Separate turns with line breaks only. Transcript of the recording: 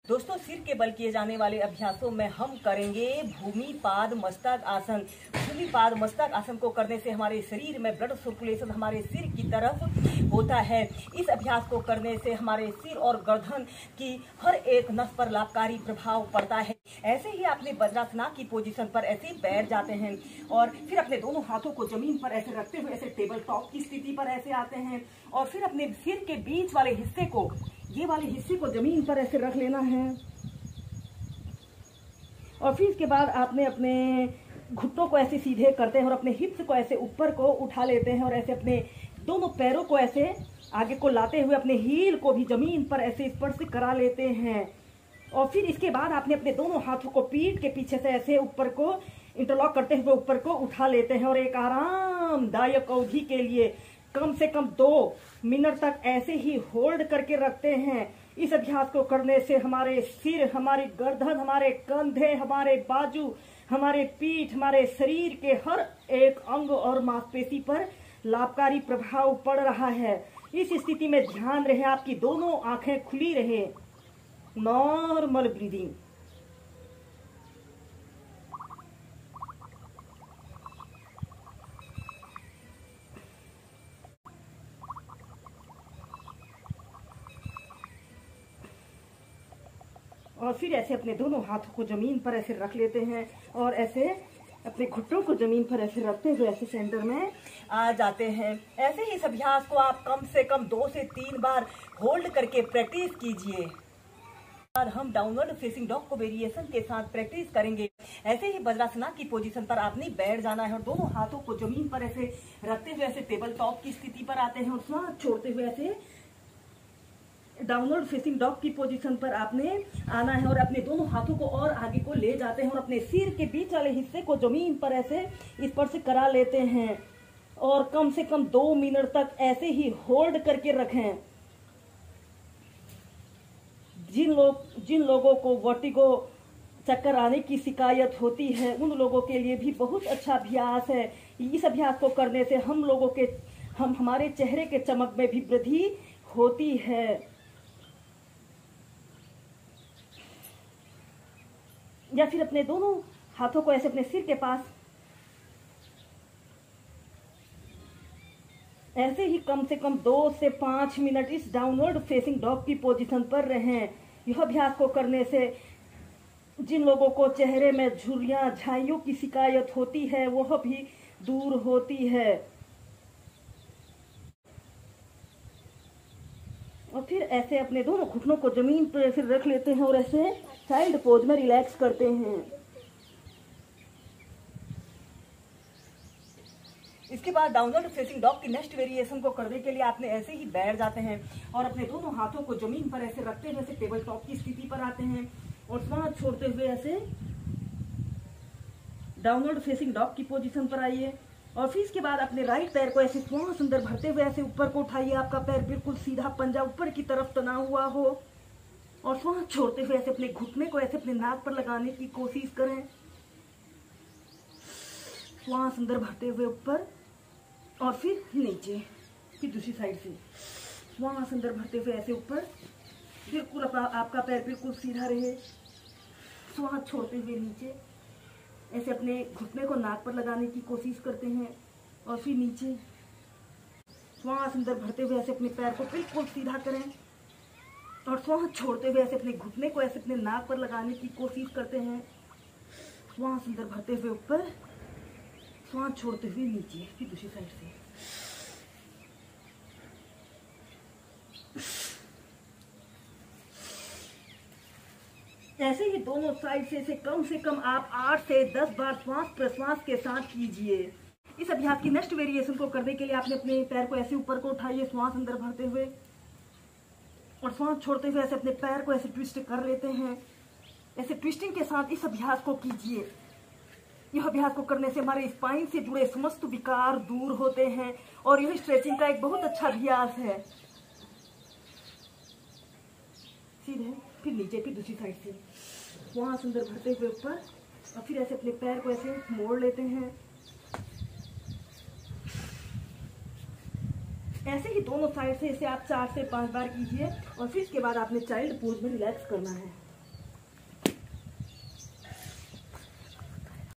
दोस्तों, सिर के बल किए जाने वाले अभ्यासों में हम करेंगे भूमि पाद मस्तक आसन। भूमि पाद मस्तक आसन को करने से हमारे शरीर में ब्लड सर्कुलेशन हमारे सिर की तरफ होता है। इस अभ्यास को करने से हमारे सिर और गर्दन की हर एक नस पर लाभकारी प्रभाव पड़ता है। ऐसे ही अपने वज्रासन की पोजीशन पर ऐसे बैठ जाते हैं और फिर अपने दोनों हाथों को जमीन पर ऐसे रखते हुए ऐसे टेबल टॉप की स्थिति पर ऐसे आते हैं और फिर अपने सिर के बीच वाले हिस्से को, ये वाले हिस्से को जमीन पर ऐसे रख लेना है। और फिर इसके बाद आपने अपने घुटनों को ऐसे सीधे करते हैं और अपने हिप्स को ऐसे ऊपर को उठा लेते हैं और ऐसे अपने दोनों पैरों को ऐसे आगे को लाते हुए अपने हील को भी जमीन पर ऐसे स्पर्श करा लेते हैं। और फिर इसके बाद आपने अपने दोनों हाथों को पीठ के पीछे से ऐसे ऊपर को इंटरलॉक करते हुए ऊपर को उठा लेते हैं और एक आरामदायक अवधि के लिए कम से कम 2 मिनट तक ऐसे ही होल्ड करके रखते हैं। इस अभ्यास को करने से हमारे सिर, हमारी गर्दन, हमारे कंधे, हमारे बाजू, हमारे पीठ, हमारे शरीर के हर एक अंग और मांसपेशी पर लाभकारी प्रभाव पड़ रहा है। इस स्थिति में ध्यान रहे आपकी दोनों आंखें खुली रहे। Normal breathing. और फिर ऐसे अपने दोनों हाथों को जमीन पर ऐसे रख लेते हैं और ऐसे अपने घुटनों को जमीन पर ऐसे रखते हुए ऐसे सेंटर में आ जाते हैं। ऐसे ही इस अभ्यास को आप कम से कम 2 से 3 बार होल्ड करके प्रैक्टिस कीजिए। और हम डाउनवर्ड फेसिंग डॉग को वेरिएशन के साथ प्रैक्टिस करेंगे। ऐसे ही वज्रासन की पोजीशन पर आपने बैठ जाना है और दोनों हाथों को जमीन पर ऐसे रखते हुए ऐसे टेबल टॉप की स्थिति पर आते हैं और सांस छोड़ते हुए ऐसे डाउनवर्ड फेसिंग डॉग की पोजीशन पर आपने आना है और अपने दोनों हाथों को और आगे को ले जाते हैं और अपने सिर के बीच वाले हिस्से को जमीन पर ऐसे स्पर्श करा लेते हैं और कम से कम 2 मिनट तक ऐसे ही होल्ड करके रखें। जिन लोगों को वर्टिगो, चक्कर आने की शिकायत होती है, उन लोगों के लिए भी बहुत अच्छा अभ्यास है। इस अभ्यास को करने से हमारे चेहरे के चमक में भी वृद्धि होती है। या फिर अपने दोनों हाथों को ऐसे अपने सिर के पास ऐसे ही कम से कम 2 से 5 मिनट इस डाउनवर्ड फेसिंग डॉग की पोजीशन पर रहें। यह अभ्यास को करने से जिन लोगों को चेहरे में झुर्रियां, झाइयों की शिकायत होती है वह भी दूर होती है। और फिर ऐसे अपने दोनों घुटनों को जमीन पर ऐसे रख लेते हैं और ऐसे चाइल्ड पोज में रिलैक्स करते हैं। इसके बाद डाउनवर्ड फेसिंग डॉग की नेक्स्ट वेरिएशन को करने के लिए आपने ऐसे ही बैठ जाते हैं और अपने दोनों हाथों को जमीन पर ऐसे रखते हुए ऐसे टेबल टॉप की स्थिति पर आते हैं और सांस छोड़ते हुए ऐसे डाउनवर्ड फेसिंग डॉग की पोजीशन पर आइए। और फिर इसके बाद अपने राइट पैर को ऐसे श्वास अंदर भरते हुए ऐसे ऊपर को उठाइए। आपका पैर बिल्कुल सीधा, पंजा ऊपर की तरफ तना हुआ हो और श्वास छोड़ते हुए ऐसे अपने घुटने को ऐसे अपने नाक पर लगाने की कोशिश करें। श्वास अंदर भरते हुए ऊपर और फिर नीचे, फिर दूसरी साइड से श्वास अंदर भरते हुए ऐसे ऊपर, बिल्कुल आपका पैर बिल्कुल सीधा रहे। श्वास छोड़ते हुए नीचे, ऐसे अपने घुटने को नाक पर लगाने की कोशिश करते हैं और फिर नीचे श्वास अंदर भरते हुए ऐसे अपने पैर को बिल्कुल सीधा करें और श्वास छोड़ते हुए ऐसे अपने घुटने को ऐसे अपने नाक पर लगाने की कोशिश करते हैं। श्वास अंदर भरते हुए ऊपर, श्वास छोड़ते हुए नीचे, फिर दूसरी साइड से। ऐसे ही दोनों साइड से कम आप 8 से 10 बार श्वास प्रश्वास के साथ कीजिए। इस अभ्यास की नेक्स्ट वेरिएशन को करने के लिए आपने अपने पैर को ऐसे ऊपर को उठाइए, श्वास अंदर भरते हुए और श्वास छोड़ते हुए ऐसे अपने पैर को ऐसे ट्विस्ट कर लेते हैं। ऐसे ट्विस्टिंग के साथ इस अभ्यास को कीजिए। यह अभ्यास को करने से हमारे स्पाइन से जुड़े समस्त विकार दूर होते हैं और यह स्ट्रेचिंग का एक बहुत अच्छा अभ्यास है। सीधे, फिर नीचे, फिर दूसरी साइड से श्वास अंदर भरते हुए ऊपर और फिर ऐसे अपने पैर को ऐसे मोड़ लेते हैं। ऐसे ही दोनों साइड से इसे आप 4 से 5 बार कीजिए और फिर इसके बाद आपने चाइल्ड पोज में रिलैक्स करना है।